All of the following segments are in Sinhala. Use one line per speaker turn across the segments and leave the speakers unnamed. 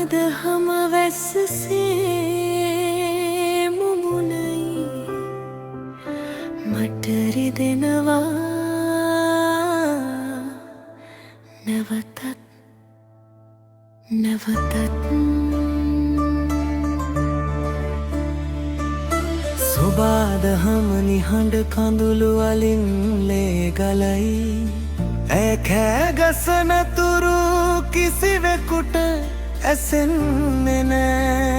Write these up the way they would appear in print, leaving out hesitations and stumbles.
අද හම වැස්සසේ මුමුණයි මට රිදෙනවා නැවතත් සුබාදහම නිහඬ කඳුළු වලින් ලේ ගලයි ඇය කෑගසන තුරු කිසිවෙකුට ඇසෙන්නේ නෑ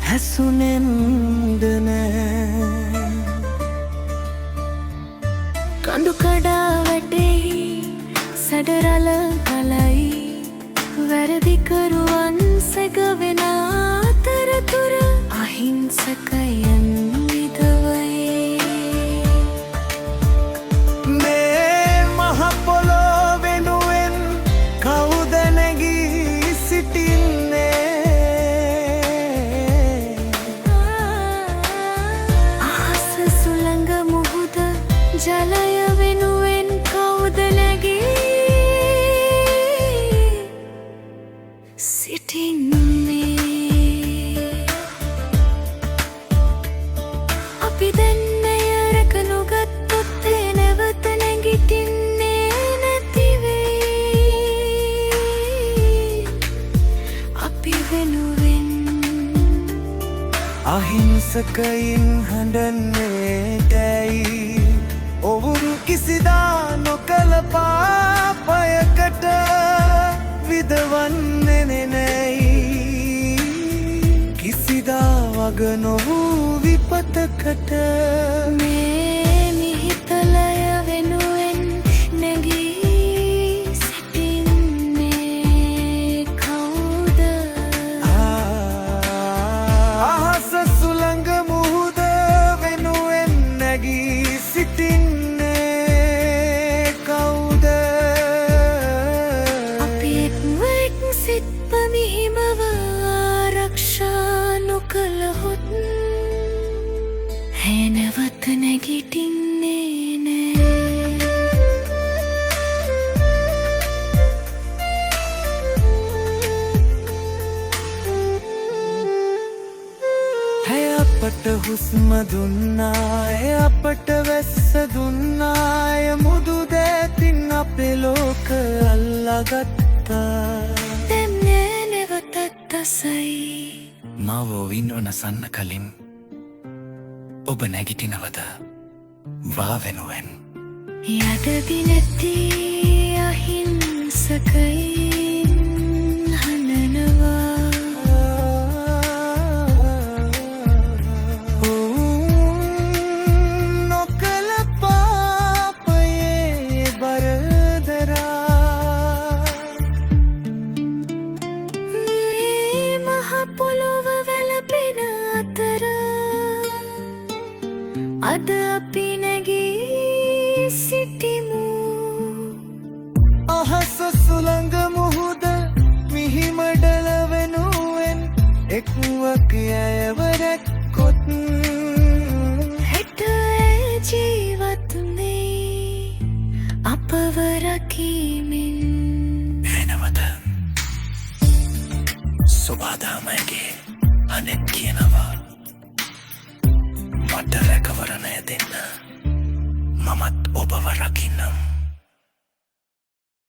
හැසුනෙන්ද නෑ කඳු කඩා වැටෙහි සැඩරල කලයි වැරදිකරුවන් සැගවෙන අතරතුර අහිංසකයන් විදවයි මේ මහ පොළොව වෙනුවෙන් කවුද නැගී සිටින්නේ අහස සුළඟ මුහුද ජලය වෙනුවෙන් කවුද නැගී අපි දෙන්නය රැක නොගත්තොත් ඒ නැවත නැගිටින්නේ නැතිවෙයි අපි වෙනුවෙන් අහිංසකයින් හඬන්නේ දැයි ඔවුන් කිසිදා නොකළ පාපයකට විදවන්නේ නැයි කිසිදා වග නොවූ විපතකට මේ මිහිතලය වෙනුවෙන් නැගී සිටින්නේ කවුද අහස සුළඟ මුහුද වෙනුවෙන් නැගී සිටින්නේ කවුද අපි එක්වෙක් සිත්ප මිහිමව ආරක්ෂා නොකළහොත් ඇය නැවත නැගිටින්නේ නෑ ඇය අපට හුස්ම දුන්නා ඇය අපට වැස්ස දුන්නා ඇය මුදු දෑතින් අපේ ලෝක අල්ලගත්තා දැන් නෑ නැවතත් අසයි
මාව ඔවින් නොනසන්න කලින් ඔබ නැගිටිනවද වා වෙනුවෙන්
යටදි නැති අහිංසකයින් හඬනවා නොකළ පාපයේ බරදරා මේ මහ පොළොව වැළපෙන අතර අද අපි නැගී සිටිමු අහස සුළඟ මුහුද මිහිමඩල වෙනුවෙන් එක්වක ඇයව රැක්කොත් හෙට ඇය ජීවත්නේ අපව රකීමෙන්
එනවද සුබාදාමයගේ අනෙත් කියනවා මට රැකවරණය දෙන්න මමත් ඔබව රකින්නම්